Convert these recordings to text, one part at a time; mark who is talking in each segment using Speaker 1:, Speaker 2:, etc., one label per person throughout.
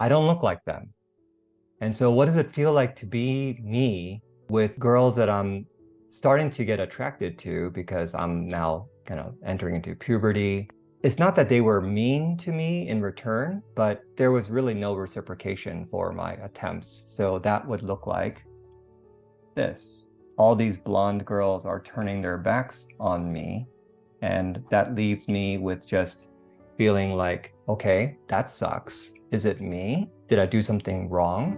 Speaker 1: I don't look like them. And so what does it feel like to be me with girls that I'm starting to get attracted to because I'm now kind of entering into puberty? It's not that they were mean to me in return, but there was really no reciprocation for my attempts. So that would look like this. All these blonde girls are turning their backs on me, and that leaves me with just feeling like, okay, that sucks. Is it me? Did I do something wrong?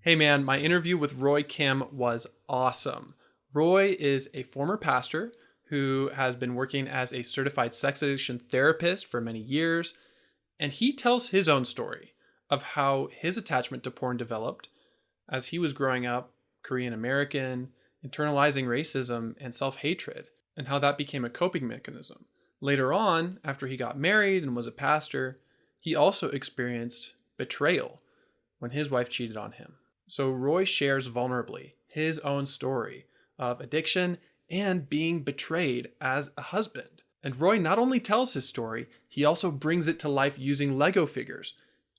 Speaker 2: Hey man, my interview with Roy Kim was awesome. Roy is a former pastor who has been working as a certified sex addiction therapist for many years, and he tells his own story of how his attachment to porn developed as he was growing up Korean American, internalizing racism and self hatred, and how that became a coping mechanism. Later on, after he got married and was a pastor, he also experienced betrayal when his wife cheated on him. So Roy shares vulnerably his own story of addiction and being betrayed as a husband. And Roy not only tells his story, he also brings it to life using Lego figures.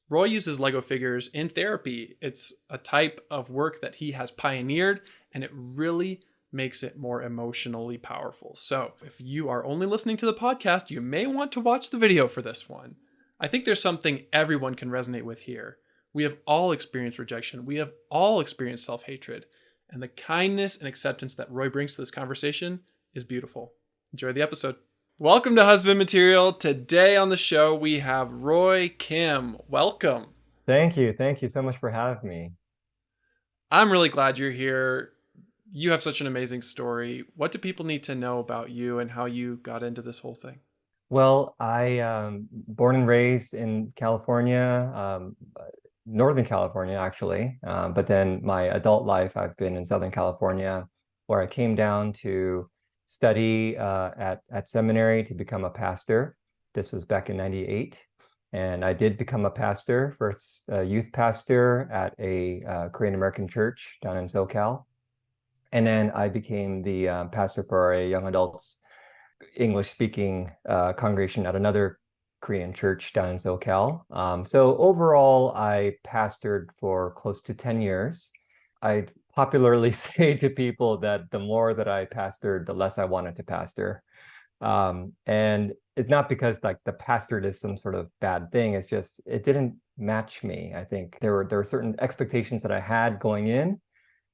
Speaker 2: Roy uses Lego figures in therapy. It's a type of work that he has pioneered, and it really makes it more emotionally powerful. So if you are only listening to the podcast, you may want to watch the video for this one. I think there's something everyone can resonate with here. We have all experienced rejection. We have all experienced self-hatred. And the kindness and acceptance that Roy brings to this conversation is beautiful. Enjoy the episode. Welcome to Husband Material. Today on the show, we have Roy Kim. Welcome.
Speaker 1: Thank you. Thank you so much for having me.
Speaker 2: I'm really glad you're here. You have such an amazing story. What do people need to know about you and how you got into this whole thing?
Speaker 1: Well, I born and raised in California, Northern California, actually. But then my adult life, I've been in Southern California, where I came down to study at seminary to become a pastor. This was back in '98. And I did become a pastor, first a youth pastor at a Korean American church down in SoCal. And then I became the pastor for a young adults English speaking congregation at another Korean church down in SoCal. So overall, I pastored for close to 10 years. I popularly say to people that the more that I pastored, the less I wanted to pastor. And it's not because like the pastorate is some sort of bad thing. It's just it didn't match me. I think there were certain expectations that I had going in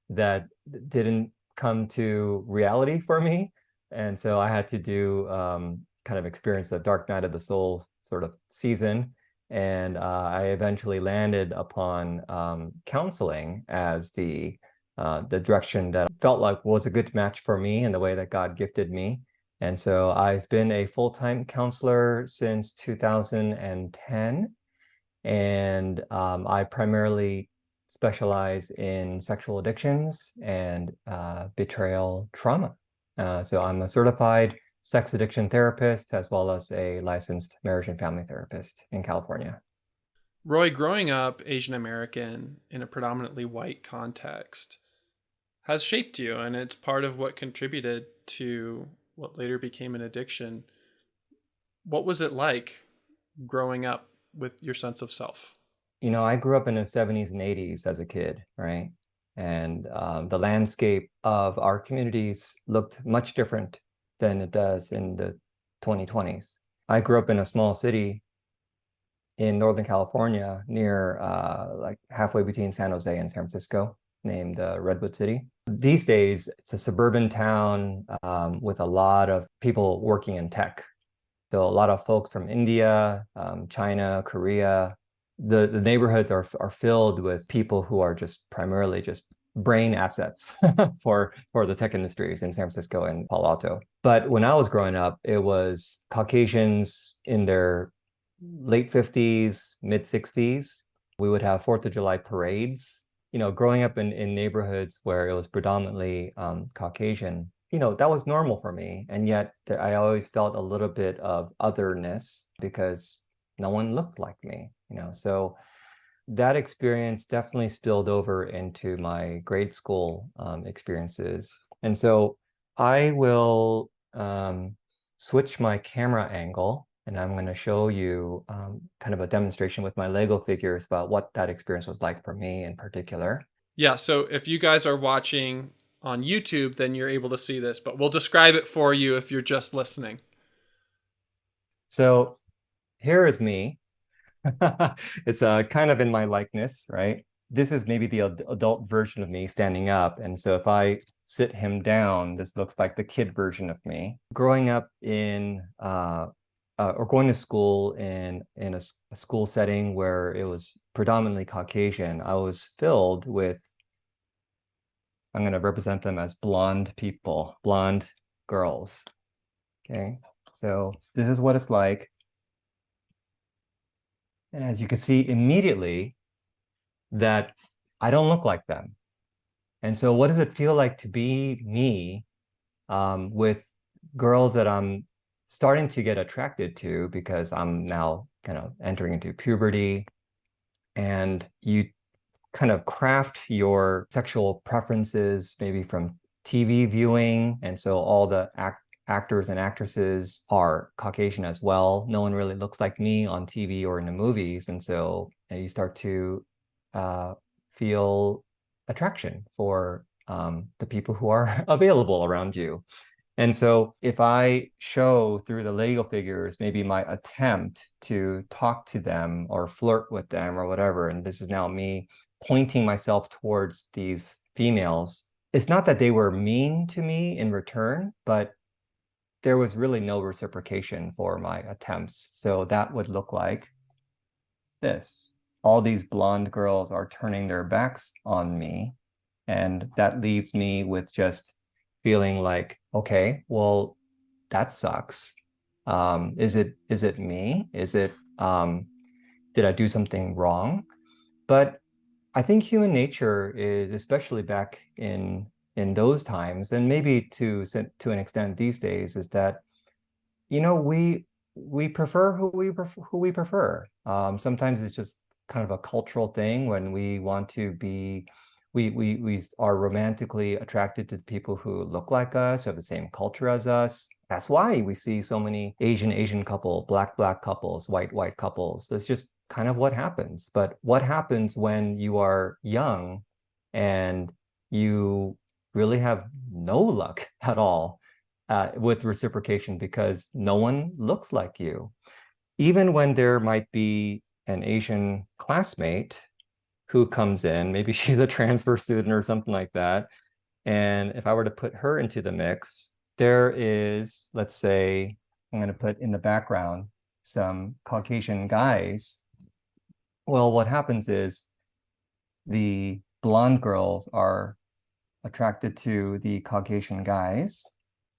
Speaker 1: that didn't come to reality for me. And so I had to do kind of experience the dark night of the soul sort of season. And I eventually landed upon counseling as the direction that felt like was a good match for me and the way that God gifted me. And so I've been a full-time counselor since 2010. And I primarily specialize in sexual addictions and betrayal trauma. So I'm a certified sex addiction therapist as well as a licensed marriage and family therapist in California.
Speaker 2: Roy, growing up Asian American in a predominantly white context has shaped you, and it's part of what contributed to what later became an addiction. What was it like growing up with your sense of self?
Speaker 1: You know, I grew up in the 70s and 80s as a kid, right? And the landscape of our communities looked much different than it does in the 2020s. I grew up in a small city in Northern California near like halfway between San Jose and San Francisco, named Redwood City. These days, it's a suburban town with a lot of people working in tech. So a lot of folks from India, China, Korea. The neighborhoods are filled with people who are just primarily just brain assets for the tech industries in San Francisco and Palo Alto. But when I was growing up, it was Caucasians in their late 50s, mid 60s. We would have Fourth of July parades. You know, growing up in neighborhoods where it was predominantly Caucasian, you know, that was normal for me. And yet I always felt a little bit of otherness because no one looked like me, you know. So that experience definitely spilled over into my grade school experiences. And so I will switch my camera angle And I'm going to show you kind of a demonstration with my Lego figures about what that experience was like for me in particular.
Speaker 2: Yeah, so if you guys are watching on YouTube, then you're able to see this, but we'll describe it for you if you're just listening.
Speaker 1: So here is me. It's kind of in my likeness, right? This is maybe the adult version of me standing up. And so if I sit him down, this looks like the kid version of me. Growing up in or going to school in a school setting where it was predominantly Caucasian, I was filled with, I'm going to represent them as blonde people, blonde girls. Okay. So this is what it's like. And as you can see immediately that I don't look like them. And so what does it feel like to be me with girls that I'm starting to get attracted to because I'm now kind of entering into puberty, and you kind of craft your sexual preferences maybe from TV viewing. And so all the actors and actresses are Caucasian as well. No one really looks like me on TV or in the movies. And so you start to uh, feel attraction for the people who are available around you. And so if I show through the Lego figures, maybe my attempt to talk to them or flirt with them or whatever, and this is now me pointing myself towards these females, it's not that they were mean to me in return, but there was really no reciprocation for my attempts. So that would look like this. All these blonde girls are turning their backs on me, and that leaves me with just feeling like, okay, well, that sucks. Is it me? Did I do something wrong? But I think human nature is, especially back in those times, and maybe to an extent these days, is that we prefer who we prefer. Sometimes it's just kind of a cultural thing when we want to be we are romantically attracted to people who look like us, who have the same culture as us. That's why we see so many Asian couple, black couples, white couples. That's just kind of what happens. But what happens when you are young and you really have no luck at all with reciprocation because no one looks like you. Even when there might be an Asian classmate who comes in, maybe she's a transfer student or something like that. And if I were to put her into the mix, there is, let's say, I'm going to put in the background some Caucasian guys. Well, what happens is the blonde girls are attracted to the Caucasian guys.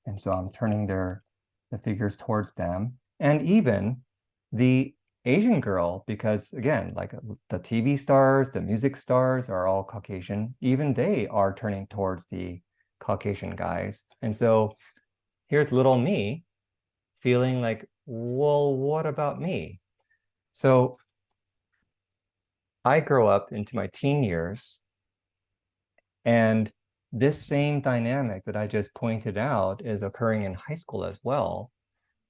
Speaker 1: And so I'm turning the figures towards them. And even the Asian girl, because again, like the TV stars, the music stars are all Caucasian. Even they are turning towards the Caucasian guys. And so here's little me feeling like, well, what about me? So I grow up into my teen years, and this same dynamic that I just pointed out is occurring in high school as well.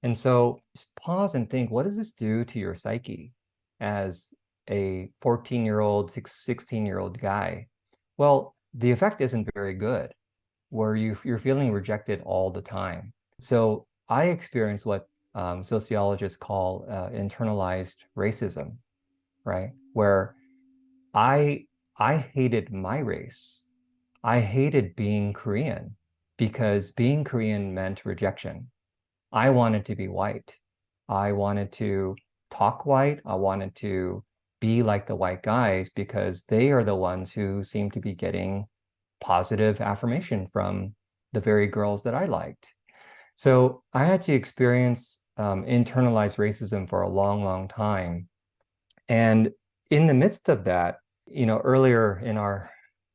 Speaker 1: And so just pause and think, what does this do to your psyche as a 14-year-old, 16-year-old guy? Well, the effect isn't very good, where you're feeling rejected all the time. So I experienced what sociologists call internalized racism, right? Where I I hated my race. I hated being Korean because being Korean meant rejection. I wanted to be white. I wanted to talk white. I wanted to be like the white guys because they are the ones who seem to be getting positive affirmation from the very girls that I liked. So I had to experience internalized racism for a long time. And in the midst of that, earlier in our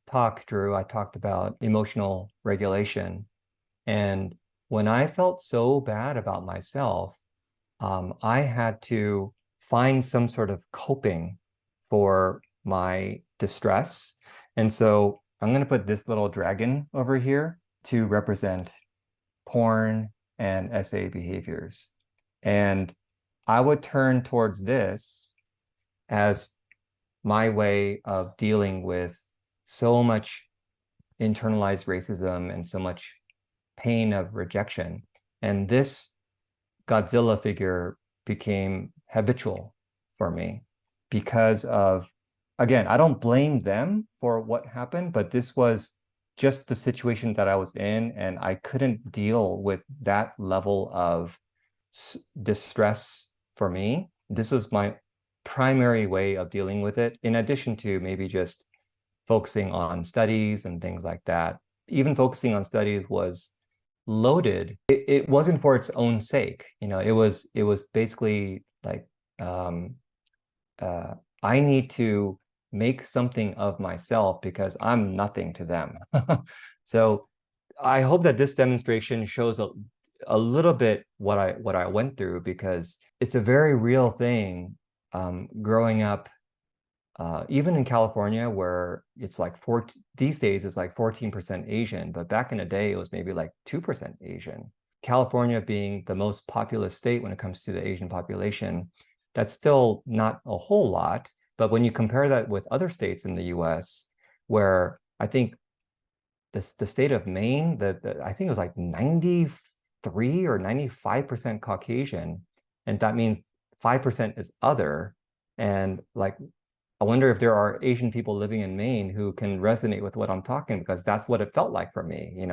Speaker 1: talk, Drew, I talked about emotional regulation. And when I felt so bad about myself, I had to find some sort of coping for my distress. And so I'm going to put this little dragon over here to represent porn and SA behaviors. And I would turn towards this as my way of dealing with so much internalized racism and so much pain of rejection. And this Godzilla figure became habitual for me because of, again, I don't blame them for what happened, but this was just the situation that I was in, and I couldn't deal with that level of distress for me. This was my primary way of dealing with it, in addition to maybe just focusing on studies and things like that. Even focusing on studies was loaded. It wasn't for its own sake. It was basically like um, uh, I need to make something of myself because I'm nothing to them. So I hope that this demonstration shows a little bit what I went through, because it's a very real thing, growing up, even in California, where it's like these days it's like 14% Asian, but back in the day it was maybe like 2% Asian. California being the most populous state when it comes to the Asian population, that's still not a whole lot. But when you compare that with other states in the US, where I think the state of Maine, I think it was like 93 or 95% Caucasian, and that means 5% is other. And like, I wonder if there are Asian people living in Maine who can resonate with what I'm talking, because that's what it felt like for me.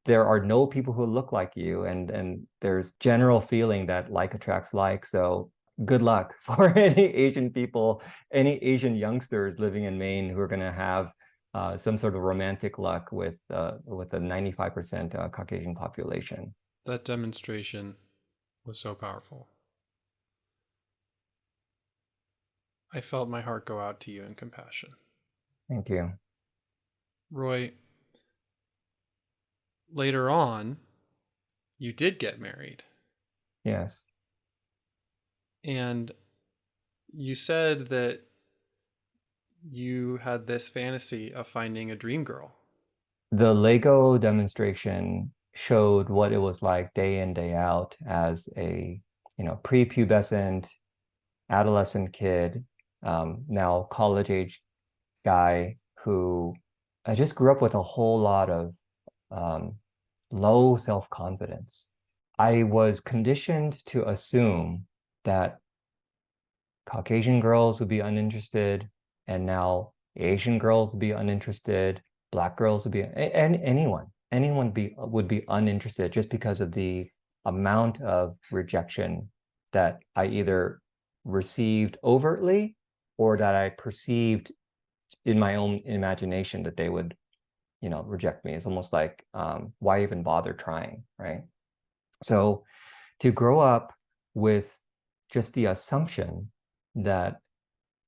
Speaker 1: There are no people who look like you, and there's general feeling that like attracts like. So good luck for any Asian people, any Asian youngsters living in Maine who are going to have some sort of romantic luck with a 95% Caucasian population.
Speaker 2: That demonstration was so powerful. I felt my heart go out to you in compassion.
Speaker 1: Thank you.
Speaker 2: Roy, later on, you did get married.
Speaker 1: Yes.
Speaker 2: And you said that you had this fantasy of finding a dream girl.
Speaker 1: The Lego demonstration showed what it was like day in, day out as a, prepubescent, adolescent kid, now college age guy who I just grew up with a whole lot of um, low self-confidence. I was conditioned to assume that Caucasian girls would be uninterested, and now Asian girls would be uninterested, Black girls would be, and would be uninterested just because of the amount of rejection that I either received overtly or that I perceived in my own imagination that they would, reject me. It's almost like, why even bother trying, right? So to grow up with just the assumption that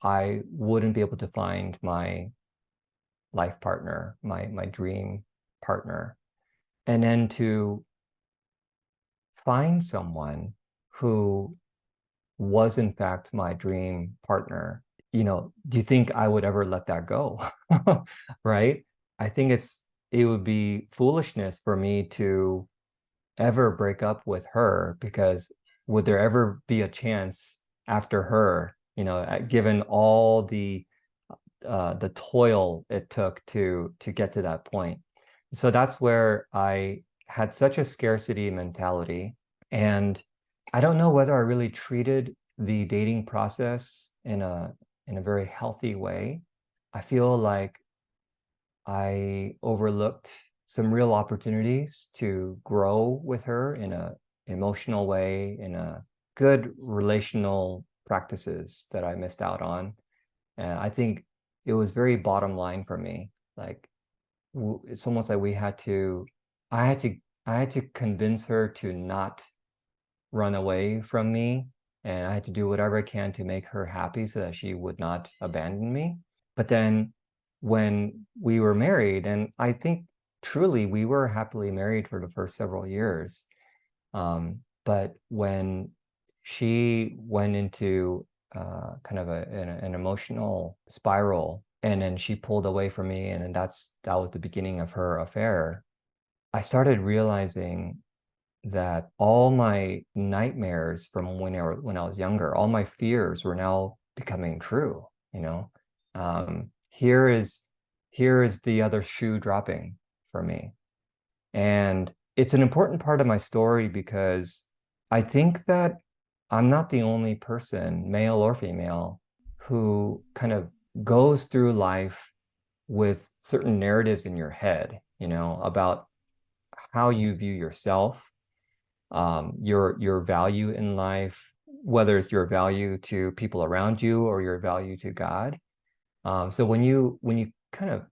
Speaker 1: I wouldn't be able to find my life partner, my dream partner, and then to find someone who was in fact my dream partner, do you think I would ever let that go? Right? I think it would be foolishness for me to ever break up with her, because would there ever be a chance after her, given all the toil it took to get to that point. So that's where I had such a scarcity mentality. And I don't know whether I really treated the dating process in a very healthy way. I feel like I overlooked some real opportunities to grow with her in a emotional way, in a good relational practices that I missed out on. And I think it was very bottom line for me. Like, it's almost like I had to, I had to convince her to not run away from me. And I had to do whatever I can to make her happy so that she would not abandon me. But then when we were married, and I think truly we were happily married for the first several years. But when she went into kind of an emotional spiral, and then she pulled away from me, and then that was the beginning of her affair. I started realizing that all my nightmares from when I was younger, all my fears were now becoming true, you know. Here is the other shoe dropping for me. And it's an important part of my story because I think that I'm not the only person, male or female, who kind of goes through life with certain narratives in your head, about how you view yourself, your value in life, whether it's your value to people around you or your value to God. So when you kind of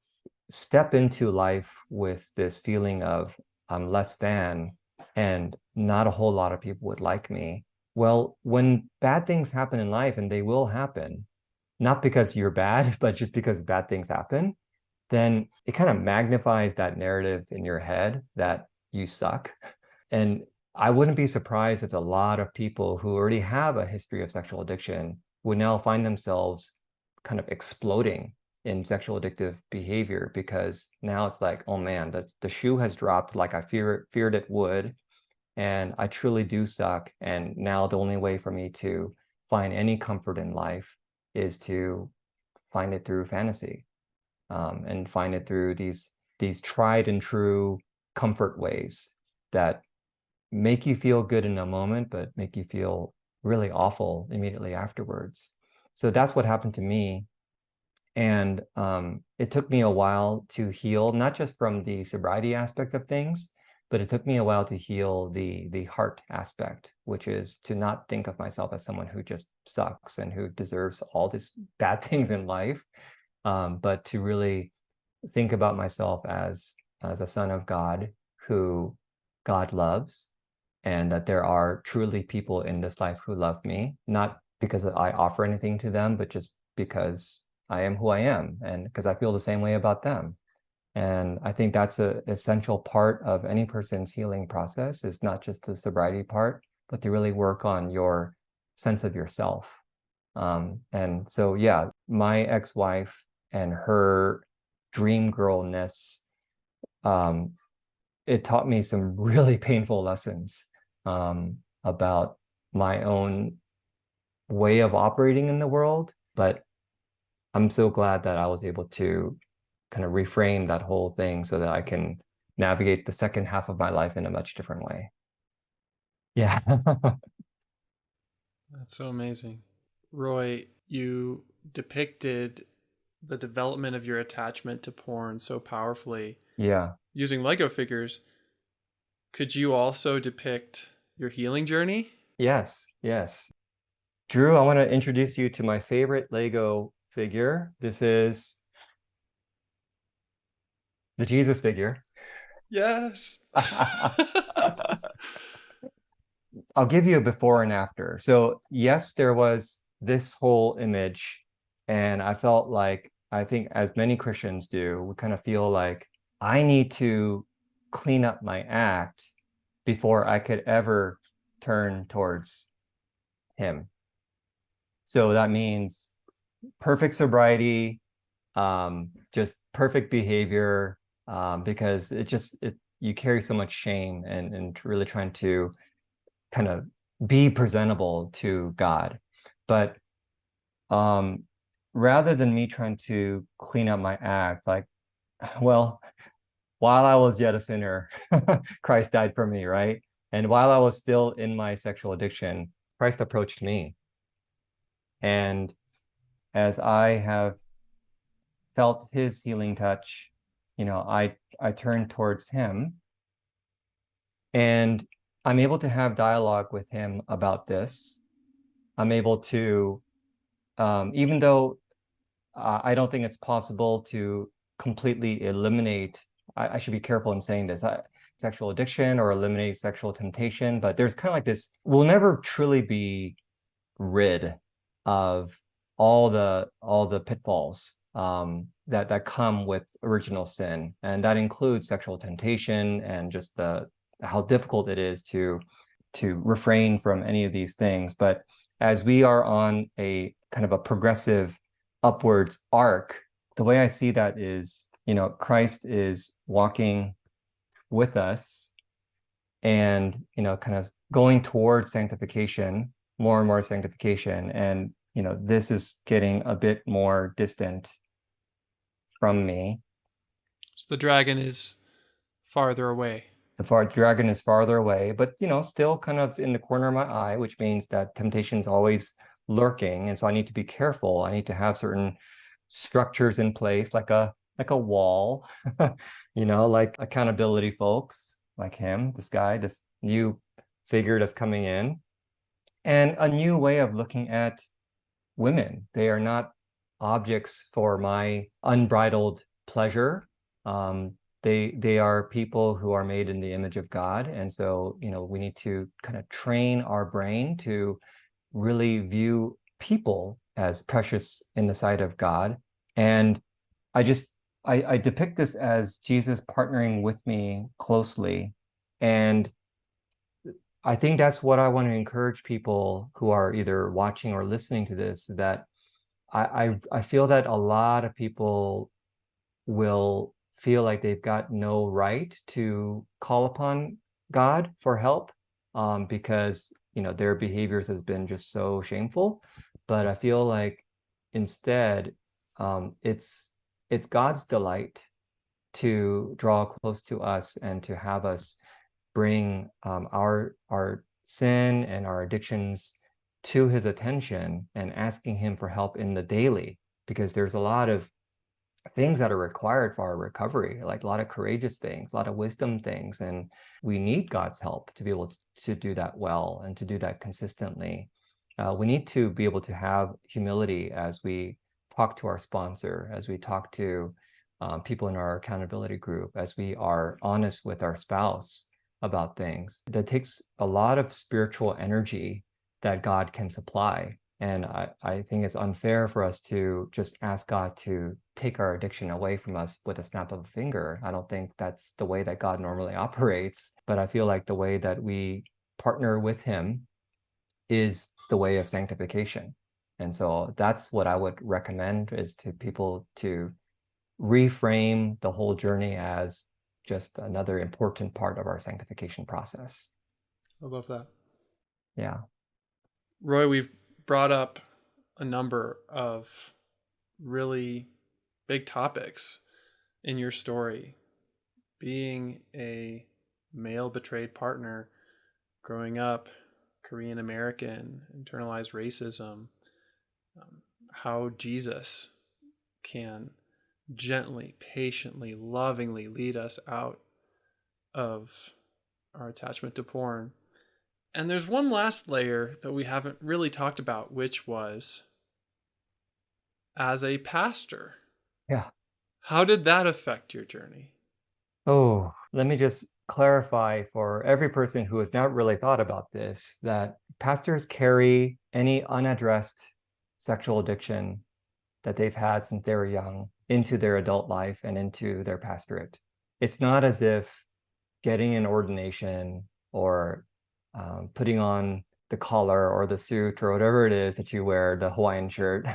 Speaker 1: step into life with this feeling of I'm less than and not a whole lot of people would like me, well, when bad things happen in life, and they will happen, not because you're bad, but just because bad things happen, then it kind of magnifies that narrative in your head that you suck. And I wouldn't be surprised if a lot of people who already have a history of sexual addiction would now find themselves kind of exploding in sexual addictive behavior because now it's like, oh man, the shoe has dropped like I feared it would, and I truly do suck. And now the only way for me to find any comfort in life is to find it through fantasy, and find it through these tried and true comfort ways that make you feel good in a moment, but make you feel really awful immediately afterwards. So that's what happened to me. And it took me a while to heal, not just from the sobriety aspect of things, but it took me a while to heal the heart aspect, which is to not think of myself as someone who just sucks and who deserves all these bad things in life, but to really think about myself as a son of God who God loves, and that there are truly people in this life who love me, not because I offer anything to them, but just because I am who I am, and because I feel the same way about them. And I think that's an essential part of any person's healing process, is not just the sobriety part, but to really work on your sense of yourself. And so, yeah, my ex-wife and her dream girlness, um, it taught me some really painful lessons, about my own way of operating in the world. But I'm so glad that I was able to kind of reframe that whole thing so that I can navigate the second half of my life in a much different way. Yeah.
Speaker 2: That's so amazing. Roy, you depicted the development of your attachment to porn so powerfully
Speaker 1: Yeah.
Speaker 2: using Lego figures. Could you also depict your healing journey?
Speaker 1: Yes. Yes. Drew, I want to introduce you to my favorite Lego figure. This is the Jesus figure.
Speaker 2: Yes.
Speaker 1: I'll give you a before and after. So yes, there was this whole image, and I felt like, I think as many Christians do, we kind of feel like I need to clean up my act before I could ever turn towards him. So that means perfect sobriety, just perfect behavior, because you carry so much shame, and really trying to kind of be presentable to God. But um, rather than me trying to clean up my act, like, well, while I was yet a sinner, Christ died for me, right? And while I was still in my sexual addiction, Christ approached me. And as I have felt his healing touch, I turned towards him, and I'm able to have dialogue with him about this. I'm able to, even though I don't think it's possible to completely eliminate, I should be careful in saying this, sexual addiction or eliminate sexual temptation, but there's kind of like this, we'll never truly be rid of all the pitfalls, that come with original sin, and that includes sexual temptation and just the how difficult it is to refrain from any of these things. But as we are on a kind of a progressive upwards arc, the way I see that is, Christ is walking with us, and, kind of going towards sanctification, more and more sanctification. And, this is getting a bit more distant from me.
Speaker 2: So the dragon is farther away.
Speaker 1: The dragon is farther away, but still kind of in the corner of my eye, which means that temptation is always lurking, and so I need to be careful. I need to have certain structures in place, like a wall, like accountability folks, like him, this guy, this new figure that's coming in, and a new way of looking at women. They are not objects for my unbridled pleasure. They are people who are made in the image of God. And so, we need to kind of train our brain to really view people as precious in the sight of God. And I just I depict this as Jesus partnering with me closely. And I think that's what I want to encourage people who are either watching or listening to this, that I feel that a lot of people will feel like they've got no right to call upon God for help, because their behaviors has been just so shameful. But I feel like instead, it's God's delight to draw close to us and to have us bring our sin and our addictions to his attention and asking him for help in the daily, because there's a lot of things that are required for our recovery, like a lot of courageous things, a lot of wisdom things, and we need God's help to be able to do that well and to do that consistently. We need to be able to have humility as we talk to our sponsor, as we talk to people in our accountability group, as we are honest with our spouse about things. That takes a lot of spiritual energy that God can supply. And I think it's unfair for us to just ask God to take our addiction away from us with a snap of a finger. I don't think that's the way that God normally operates, but I feel like the way that we partner with him is the way of sanctification. And so that's what I would recommend, is to people to reframe the whole journey as just another important part of our sanctification process.
Speaker 2: I love that.
Speaker 1: Yeah.
Speaker 2: Roy, we've brought up a number of really big topics in your story. Being a male betrayed partner, growing up Korean American, internalized racism, how Jesus can gently, patiently, lovingly lead us out of our attachment to porn. And there's one last layer that we haven't really talked about, which was as a pastor.
Speaker 1: Yeah.
Speaker 2: How did that affect your journey?
Speaker 1: Oh, let me just clarify for every person who has not really thought about this, that pastors carry any unaddressed sexual addiction that they've had since they were young into their adult life and into their pastorate. It's not as if getting an ordination or putting on the collar or the suit or whatever it is that you wear, the Hawaiian shirt.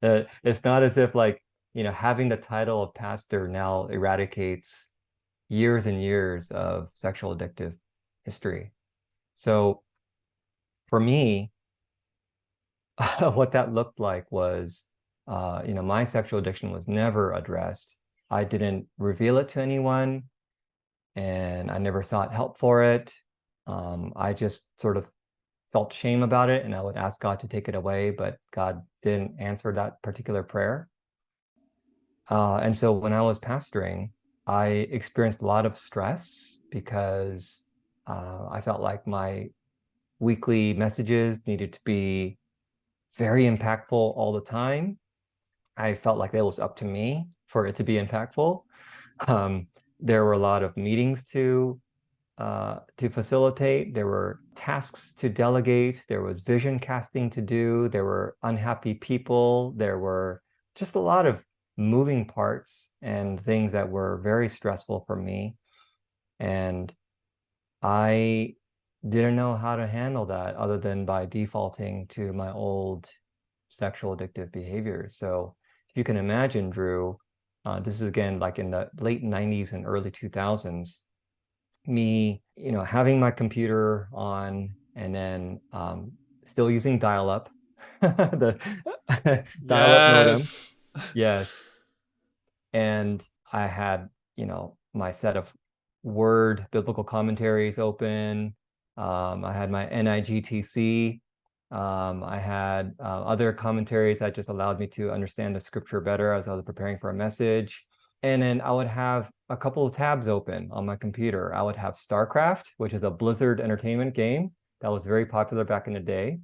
Speaker 1: It's not as if, like, having the title of pastor now eradicates years and years of sexual addictive history. So for me, what that looked like was, my sexual addiction was never addressed. I didn't reveal it to anyone, and I never sought help for it. I just sort of felt shame about it, and I would ask God to take it away, but God didn't answer that particular prayer. And so when I was pastoring, I experienced a lot of stress because I felt like my weekly messages needed to be very impactful all the time. I felt like it was up to me for it to be impactful. Um, there were a lot of meetings to facilitate. There were tasks to delegate. There was vision casting to do. There were unhappy people. There were just a lot of moving parts and things that were very stressful for me. And I didn't know how to handle that other than by defaulting to my old sexual addictive behaviors. So if you can imagine, Drew, this is again like in the late 90s and early 2000s, me, having my computer on and then still using dial-up, the dial-up modem.
Speaker 2: Yes.
Speaker 1: Yes. And I had, my set of Word biblical commentaries open. I had my NIGTC. I had other commentaries that just allowed me to understand the scripture better as I was preparing for a message. And then I would have a couple of tabs open on my computer. I would have StarCraft, which is a Blizzard entertainment game that was very popular back in the day.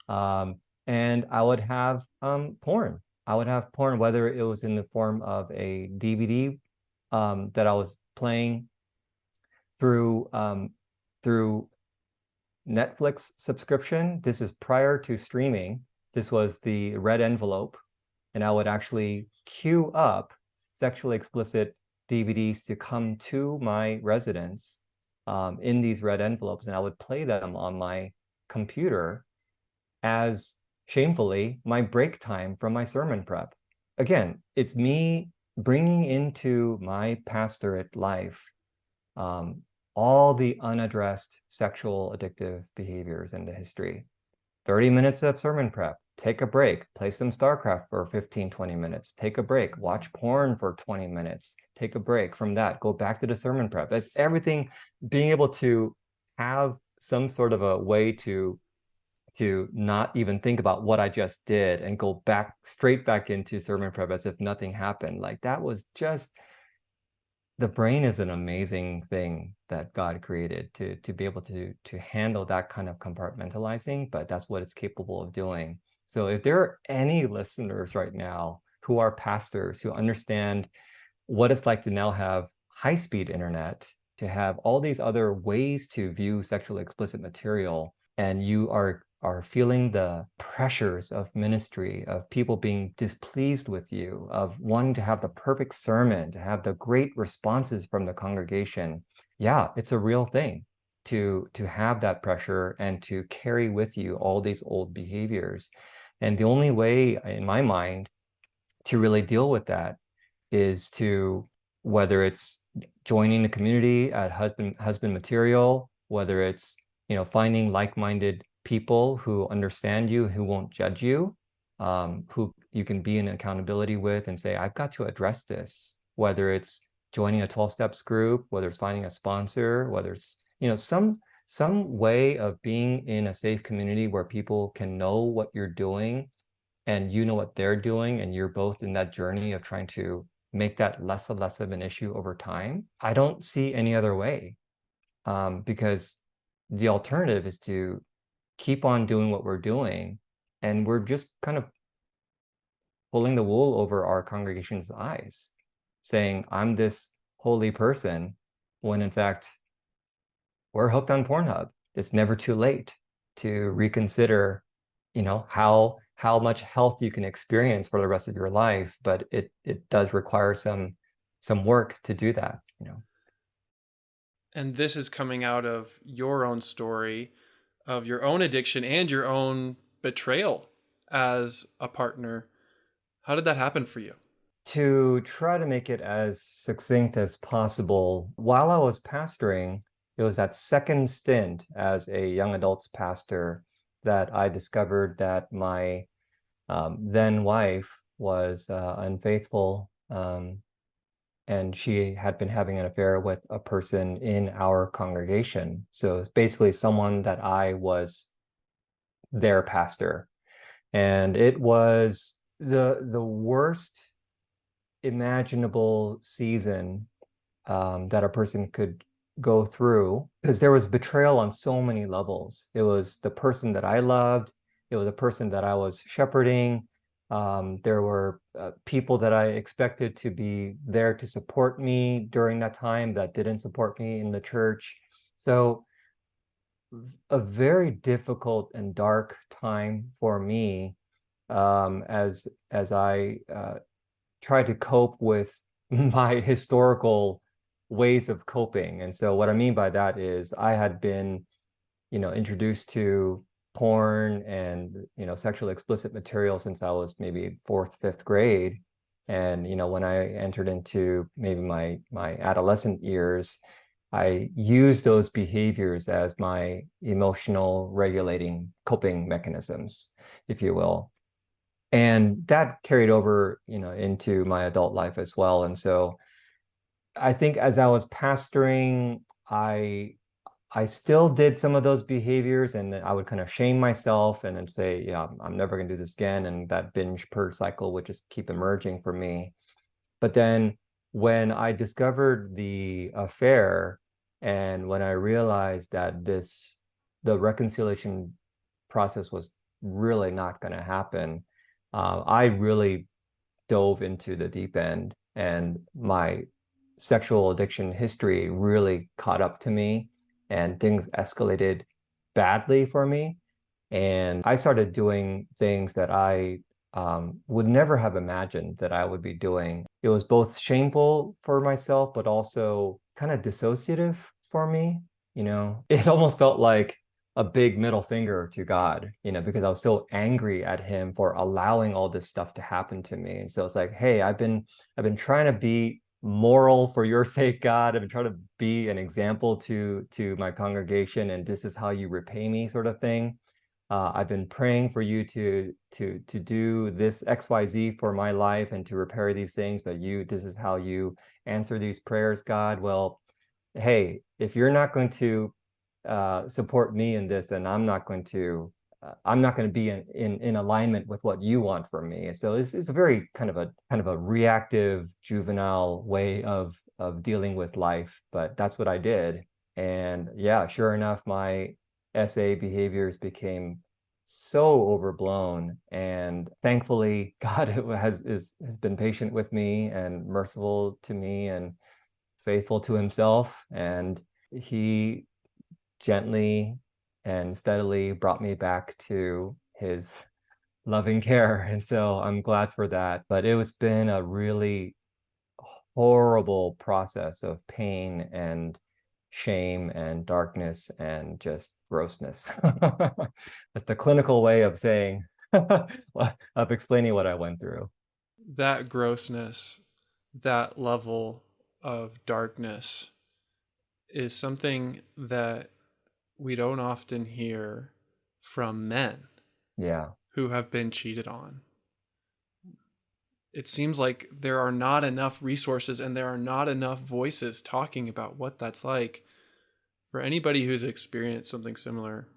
Speaker 1: Um, and I would have porn. I would have porn, whether it was in the form of a DVD that I was playing through through Netflix subscription. This is prior to streaming. This was the red envelope, and I would actually queue up sexually explicit DVDs to come to my residence in these red envelopes, and I would play them on my computer as shamefully my break time from my sermon prep. Again, it's me bringing into my pastorate life um, all the unaddressed sexual addictive behaviors in the history. 30 minutes of sermon prep, take a break, play some StarCraft for 15, 20 minutes, take a break, watch porn for 20 minutes, take a break from that, go back to the sermon prep. It's everything, being able to have some sort of a way to not even think about what I just did and go back straight back into sermon prep as if nothing happened. Like that was just, the brain is an amazing thing that God created to be able to handle that kind of compartmentalizing, but that's what it's capable of doing. So if there are any listeners right now who are pastors who understand what it's like to now have high-speed internet, to have all these other ways to view sexually explicit material, and you are feeling the pressures of ministry, of people being displeased with you, of wanting to have the perfect sermon, to have the great responses from the congregation. Yeah, it's a real thing to have that pressure and to carry with you all these old behaviors. And the only way, in my mind, to really deal with that is to, whether it's joining the community at husband material, whether it's finding like-minded people who understand you, who won't judge you, who you can be in accountability with and say, I've got to address this, whether it's joining a 12 steps group, whether it's finding a sponsor, whether it's some way of being in a safe community where people can know what you're doing and you know what they're doing, and you're both in that journey of trying to make that less and less of an issue over time. I don't see any other way, because the alternative is to keep on doing what we're doing, and we're just kind of pulling the wool over our congregation's eyes, saying, I'm this holy person, when in fact, we're hooked on Pornhub. It's never too late to reconsider, how much health you can experience for the rest of your life, but it does require some work to do that.
Speaker 2: And this is coming out of your own story of your own addiction and your own betrayal as a partner. How did that happen for you?
Speaker 1: To try to make it as succinct as possible, while I was pastoring, it was that second stint as a young adults pastor that I discovered that my then wife was unfaithful, and she had been having an affair with a person in our congregation. So it's basically someone that I was their pastor. And it was the worst imaginable season that a person could go through, because there was betrayal on so many levels. It was the person that I loved. It was a person that I was shepherding. There were people that I expected to be there to support me during that time that didn't support me in the church. So a very difficult and dark time for me, as I try to cope with my historical ways of coping. And so what I mean by that is I had been, introduced to porn and, sexually explicit material since I was maybe fourth, fifth grade. And, when I entered into maybe my adolescent years, I use those behaviors as my emotional regulating coping mechanisms, if you will. And that carried over, into my adult life as well. And so I think as I was pastoring, I I still did some of those behaviors, and then I would kind of shame myself and then say, yeah, I'm never going to do this again. And that binge purge cycle would just keep emerging for me. But then when I discovered the affair and when I realized that the reconciliation process was really not going to happen, I really dove into the deep end, and my sexual addiction history really caught up to me, and things escalated badly for me. And I started doing things that I would never have imagined that I would be doing. It was both shameful for myself, but also kind of dissociative for me. It almost felt like a big middle finger to God, because I was so angry at him for allowing all this stuff to happen to me. And so it's like, hey, I've been trying to be moral for your sake, God. I've been trying to be an example to my congregation, and this is how you repay me, sort of thing. I've been praying for you to do this XYZ for my life and to repair these things, but this is how you answer these prayers, God. Well, hey, if you're not going to support me in this, then I'm not going to be in alignment with what you want from me. So it's a very kind of a reactive juvenile way of dealing with life, but that's what I did. And yeah, sure enough, my SA behaviors became so overblown. And thankfully, God has been patient with me and merciful to me and faithful to himself. And he gently and steadily brought me back to his loving care. And so I'm glad for that. But it was been a really horrible process of pain and shame and darkness and just grossness. That's the clinical way of saying, of explaining what I went through.
Speaker 2: That grossness, that level of darkness is something that we don't often hear from men
Speaker 1: Yeah.
Speaker 2: who have been cheated on. It seems like there are not enough resources and there are not enough voices talking about what that's like. For anybody who's experienced something similar,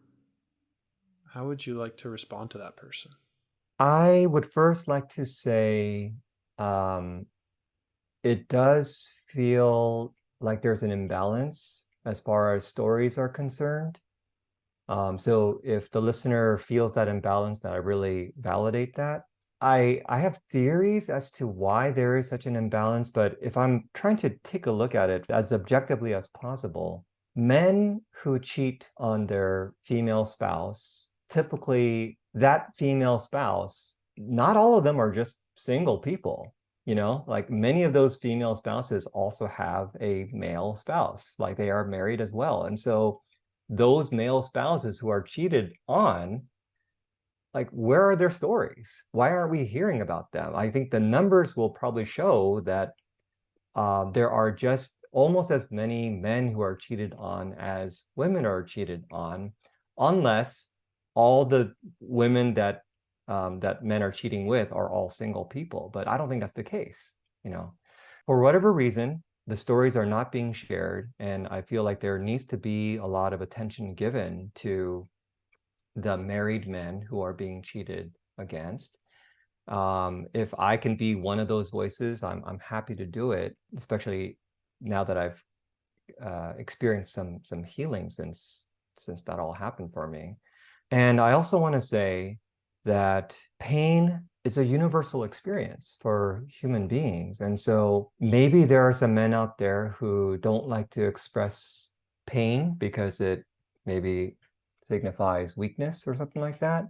Speaker 2: how would you like to respond to that person?
Speaker 1: I would first like to say, um, it does feel like there's an imbalance as far as stories are concerned. So if the listener feels that imbalance, then I really validate that. I have theories as to why there is such an imbalance, but if I'm trying to take a look at it as objectively as possible, men who cheat on their female spouse, typically that female spouse, not all of them are just single people. Like many of those female spouses also have a male spouse, like they are married as well. And so those male spouses who are cheated on, like, where are their stories? Why aren't we hearing about them? I think the numbers will probably show that there are just almost as many men who are cheated on as women are cheated on, unless all the women that men are cheating with are all single people. But I don't think that's the case. For whatever reason, the stories are not being shared, and I feel like there needs to be a lot of attention given to the married men who are being cheated against. If I can be one of those voices, I'm happy to do it, especially now that I've experienced some healing since that all happened for me. And I also want to say that pain is a universal experience for human beings. And so maybe there are some men out there who don't like to express pain because it maybe signifies weakness or something like that.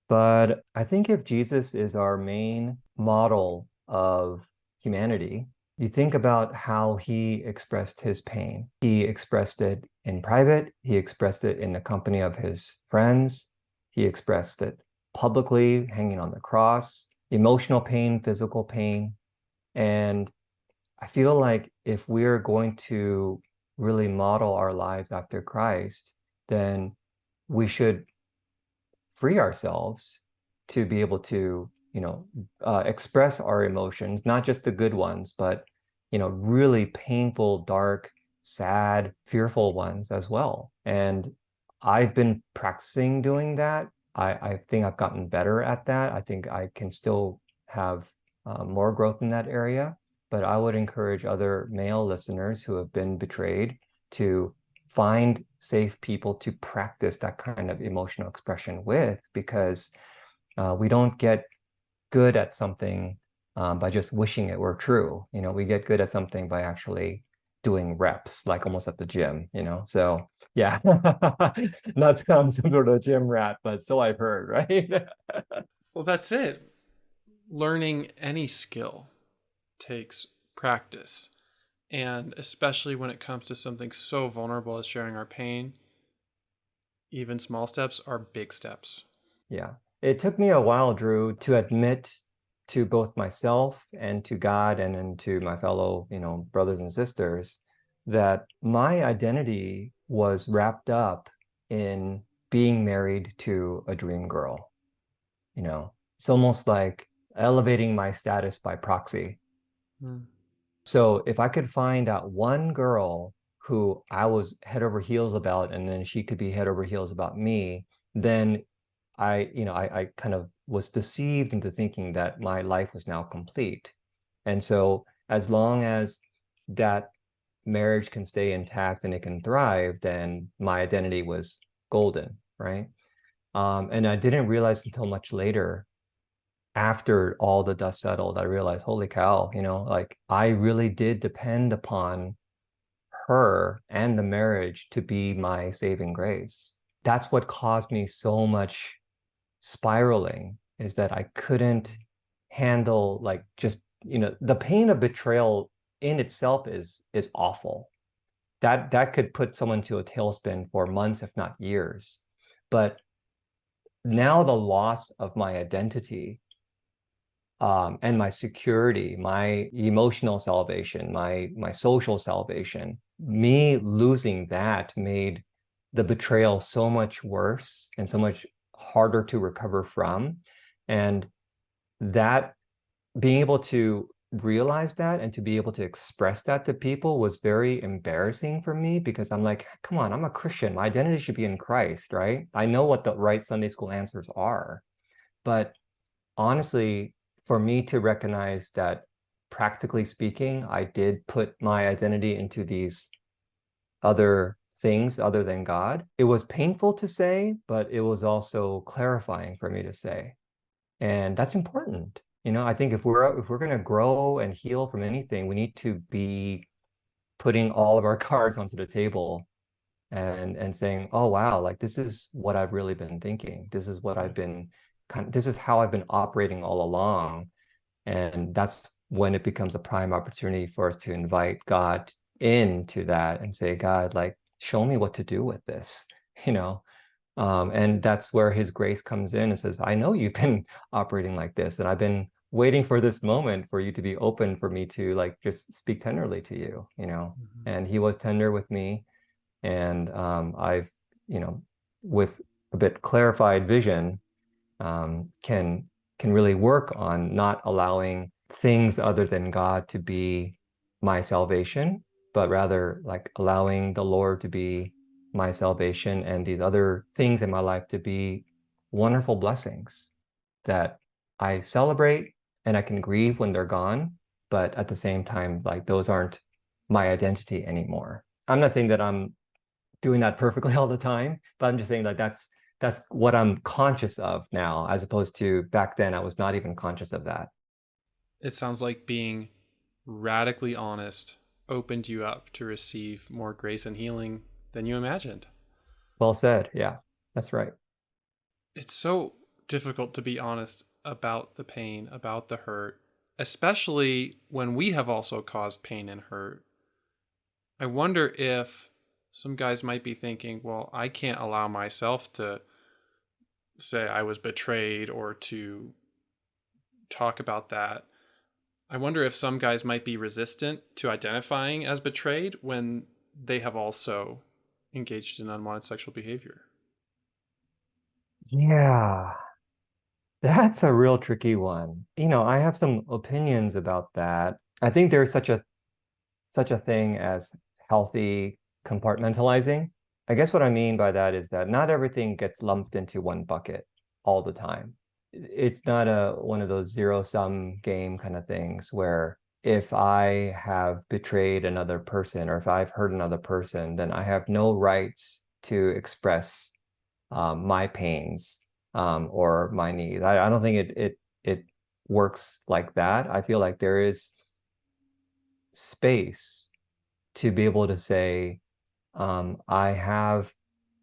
Speaker 1: But I think if Jesus is our main model of humanity, you think about how he expressed his pain. He expressed it in private, he expressed it in the company of his friends, he expressed it publicly, hanging on the cross, emotional pain, physical pain. And I feel like if we're going to really model our lives after Christ, then we should free ourselves to be able to, express our emotions, not just the good ones, but, really painful, dark, sad, fearful ones as well. And I've been practicing doing that. I think I've gotten better at that. I think I can still have more growth in that area. But I would encourage other male listeners who have been betrayed to find safe people to practice that kind of emotional expression with, because we don't get good at something by just wishing it were true. We get good at something by actually doing reps, like almost at the gym. So yeah, not that I'm some sort of gym rat, but so I've heard, right?
Speaker 2: Well, that's it. Learning any skill takes practice. And especially when it comes to something so vulnerable as sharing our pain, even small steps are big steps.
Speaker 1: Yeah. It took me a while, Drew, to admit to both myself and to God and to my fellow, brothers and sisters, that my identity was wrapped up in being married to a dream girl. It's almost like elevating my status by proxy.
Speaker 2: Mm.
Speaker 1: So if I could find out one girl who I was head over heels about, and then she could be head over heels about me, then I kind of was deceived into thinking that my life was now complete. And so as long as that marriage can stay intact and it can thrive, then my identity was golden, right? And I didn't realize until much later, after all the dust settled, I realized, holy cow, like I really did depend upon her and the marriage to be my saving grace. That's what caused me so much spiraling, is that I couldn't handle, like, just, the pain of betrayal in itself is awful. That could put someone to a tailspin for months, if not years. But now the loss of my identity, and my security, my emotional salvation, my social salvation, me losing that made the betrayal so much worse and so much harder to recover from. And that, being able to realize that and to be able to express that to people was very embarrassing for me, because I'm like, come on, I'm a Christian. My identity should be in Christ, right? I know what the right Sunday school answers are. But honestly, for me to recognize that, practically speaking, I did put my identity into these other things other than God. It was painful to say, but it was also clarifying for me to say. And that's important. I think if we're going to grow and heal from anything, we need to be putting all of our cards onto the table and saying, oh wow, like this is what I've really been thinking. This is what I've been this is how I've been operating all along. And that's when it becomes a prime opportunity for us to invite God into that and say, God, like, show me what to do with this, you know? And that's where his grace comes in and says, I know you've been operating like this, and I've been waiting for this moment for you to be open for me to, like, just speak tenderly to you.
Speaker 2: Mm-hmm.
Speaker 1: And he was tender with me. And I've, with a bit clarified vision, can really work on not allowing things other than God to be my salvation, but rather like allowing the Lord to be my salvation, and these other things in my life to be wonderful blessings that I celebrate, and I can grieve when they're gone. But at the same time, like, those aren't my identity anymore. I'm not saying that I'm doing that perfectly all the time, but I'm just saying that that's what I'm conscious of now, as opposed to back then I was not even conscious of that.
Speaker 2: It sounds like being radically honest opened you up to receive more grace and healing than you imagined.
Speaker 1: Well said. Yeah, that's right.
Speaker 2: It's so difficult to be honest about the pain, about the hurt, especially when we have also caused pain and hurt. I wonder if some guys might be thinking, well, I can't allow myself to say I was betrayed or to talk about that. I wonder if some guys might be resistant to identifying as betrayed when they have also engaged in unwanted sexual behavior.
Speaker 1: Yeah, that's a real tricky one. I have some opinions about that. I think there's such a thing as healthy compartmentalizing. I guess what I mean by that is that not everything gets lumped into one bucket all the time. It's not a one of those zero-sum game kind of things where if I have betrayed another person or if I've hurt another person, then I have no rights to express my pains or my needs. I don't think it works like that. I feel like there is space to be able to say, I have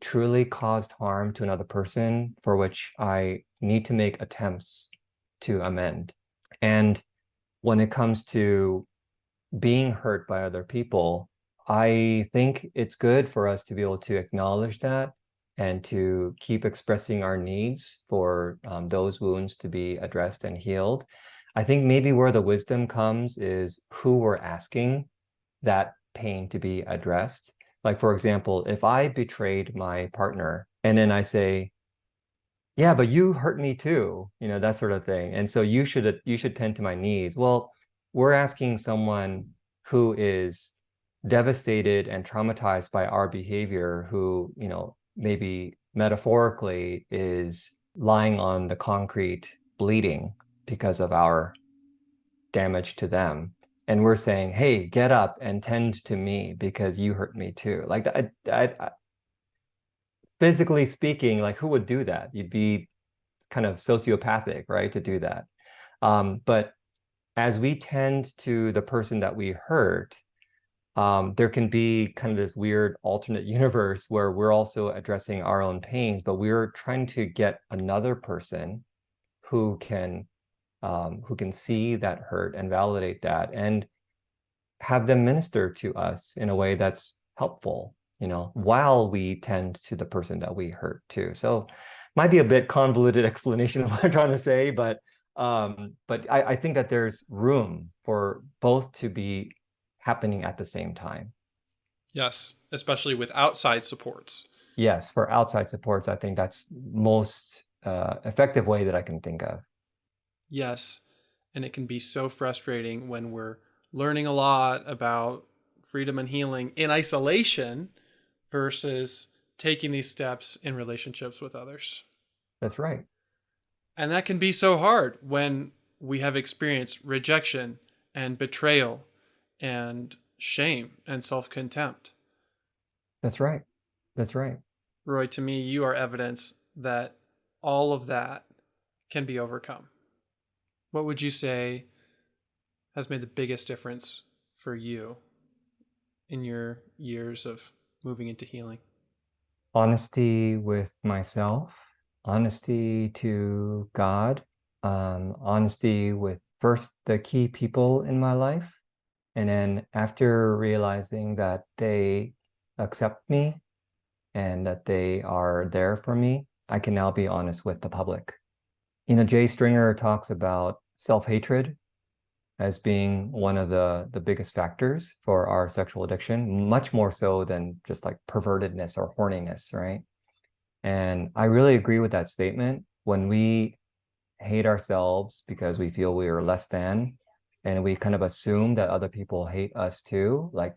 Speaker 1: truly caused harm to another person for which I need to make attempts to amend. And when it comes to being hurt by other people, I think it's good for us to be able to acknowledge that and to keep expressing our needs for those wounds to be addressed and healed. I think maybe where the wisdom comes is who we're asking that pain to be addressed. Like, for example, if I betrayed my partner and then I say, yeah, but you hurt me too, that sort of thing. And so you should tend to my needs. Well, we're asking someone who is devastated and traumatized by our behavior, who, maybe metaphorically is lying on the concrete bleeding because of our damage to them. And we're saying, hey, get up and tend to me because you hurt me too. Like, physically speaking, like, who would do that? You'd be kind of sociopathic, right, to do that. But as we tend to the person that we hurt, there can be kind of this weird alternate universe where we're also addressing our own pains, but we're trying to get another person who can see that hurt and validate that and have them minister to us in a way that's helpful, while we tend to the person that we hurt too. So might be a bit convoluted explanation of what I'm trying to say, but I think that there's room for both to be happening at the same time.
Speaker 2: Yes, especially with outside supports.
Speaker 1: Yes, for outside supports, I think that's most effective way that I can think of.
Speaker 2: Yes. And it can be so frustrating when we're learning a lot about freedom and healing in isolation versus taking these steps in relationships with others.
Speaker 1: That's right.
Speaker 2: And that can be so hard when we have experienced rejection and betrayal and shame and self contempt.
Speaker 1: That's right. That's right.
Speaker 2: Roy, to me, you are evidence that all of that can be overcome. What would you say has made the biggest difference for you in your years of moving into healing?
Speaker 1: Honesty with myself, honesty to God, honesty with first the key people in my life. And then after realizing that they accept me and that they are there for me, I can now be honest with the public. Jay Stringer talks about self-hatred as being one of the biggest factors for our sexual addiction, much more so than just like pervertedness or horniness, right? And I really agree with that statement. When we hate ourselves because we feel we are less than, and we kind of assume that other people hate us too, like,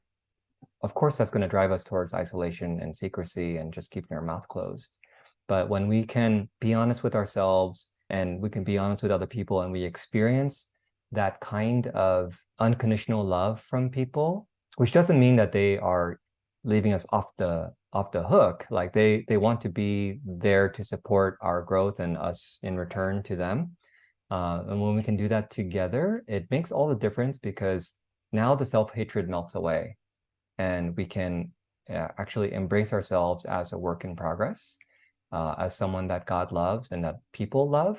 Speaker 1: of course, that's going to drive us towards isolation and secrecy and just keeping our mouth closed. But when we can be honest with ourselves and we can be honest with other people and we experience that kind of unconditional love from people, which doesn't mean that they are leaving us off the hook. Like they want to be there to support our growth and us in return to them. And when we can do that together, it makes all the difference because now the self-hatred melts away and we can actually embrace ourselves as a work in progress, as someone that God loves and that people love.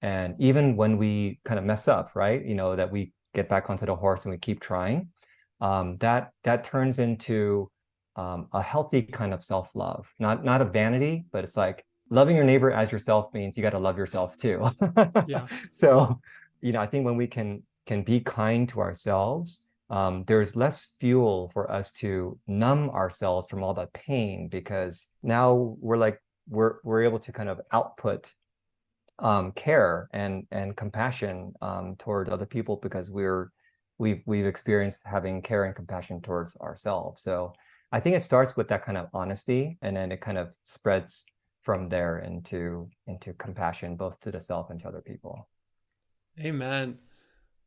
Speaker 1: And even when we kind of mess up, right, that we get back onto the horse and we keep trying, that turns into a healthy kind of self-love, not a vanity, but it's like loving your neighbor as yourself means you got to love yourself too.
Speaker 2: Yeah.
Speaker 1: So, I think when we can be kind to ourselves, there's less fuel for us to numb ourselves from all that pain, because now we're able to kind of output care and compassion toward other people, because we've experienced having care and compassion towards ourselves. So I think it starts with that kind of honesty, and then it kind of spreads from there into compassion, both to the self and to other people.
Speaker 2: Amen.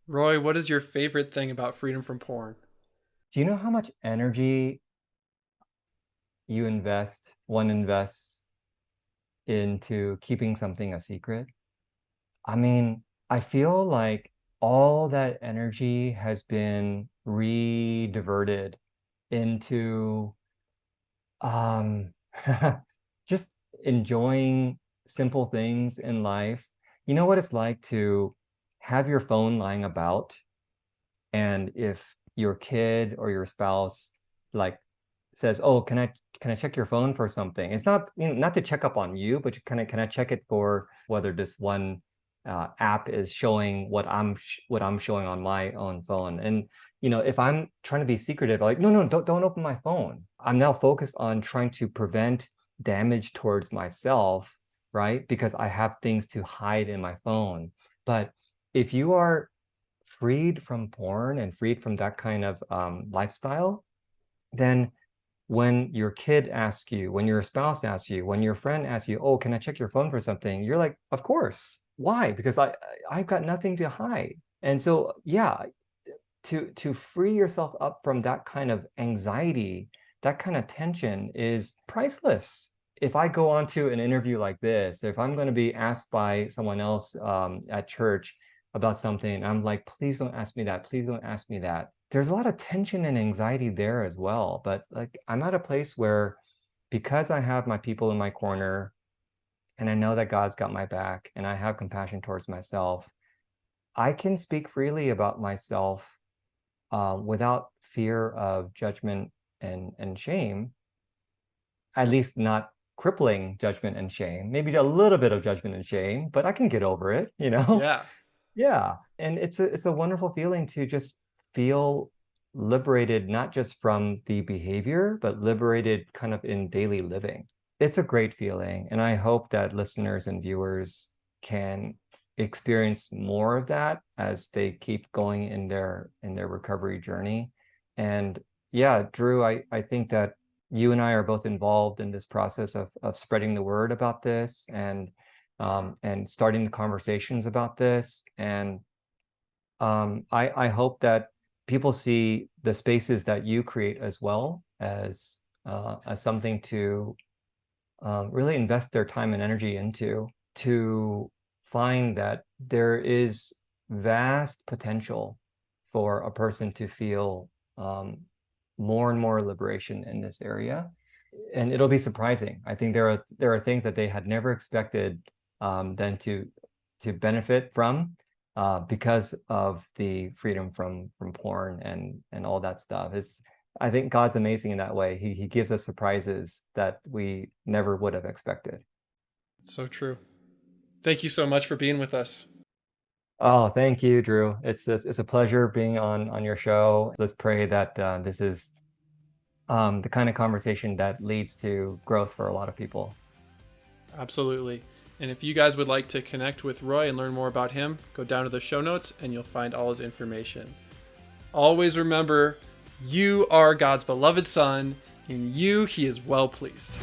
Speaker 2: Roy, what is your favorite thing about freedom from porn?
Speaker 1: Do you know how much energy one invests into keeping something a secret? I mean, I feel like all that energy has been re-diverted into um just enjoying simple things in life. You know what it's like to have your phone lying about, and if your kid or your spouse like says, "Oh, can I check your phone for something?" It's not, not to check up on you, but can I check it for whether this one app is showing what I'm showing on my own phone. And if I'm trying to be secretive, like, no, no, don't open my phone. I'm now focused on trying to prevent damage towards myself, right? Because I have things to hide in my phone. But if you are freed from porn and freed from that kind of lifestyle, then when your kid asks you, when your spouse asks you, when your friend asks you, "Oh, can I check your phone for something?" You're like, "Of course." Why? Because I've got nothing to hide. And so, yeah, to free yourself up from that kind of anxiety, that kind of tension is priceless. If I go on to an interview like this, if I'm going to be asked by someone else at church about something, I'm like, "Please don't ask me that. Please don't ask me that." There's a lot of tension and anxiety there as well. But like, I'm at a place where, because I have my people in my corner, and I know that God's got my back, and I have compassion towards myself, I can speak freely about myself without fear of judgment and shame, at least not crippling judgment and shame, maybe a little bit of judgment and shame, but I can get over it.
Speaker 2: Yeah.
Speaker 1: Yeah. And it's a wonderful feeling to just feel liberated, not just from the behavior, but liberated kind of in daily living. It's a great feeling. And I hope that listeners and viewers can experience more of that as they keep going in their recovery journey. And yeah, Drew, I think that you and I are both involved in this process of spreading the word about this, and starting the conversations about this. And I hope that people see the spaces that you create as well as something to really invest their time and energy into, to find that there is vast potential for a person to feel more and more liberation in this area. And it'll be surprising. I think there are things that they had never expected them to benefit from, because of the freedom from porn and all that stuff. I think God's amazing in that way. He gives us surprises that we never would have expected.
Speaker 2: It's so true. Thank you so much for being with us.
Speaker 1: Oh, thank you, Drew. It's a pleasure being on your show. Let's pray that this is the kind of conversation that leads to growth for a lot of people.
Speaker 2: Absolutely. And if you guys would like to connect with Roy and learn more about him, go down to the show notes and you'll find all his information. Always remember, you are God's beloved son. In you, he is well pleased.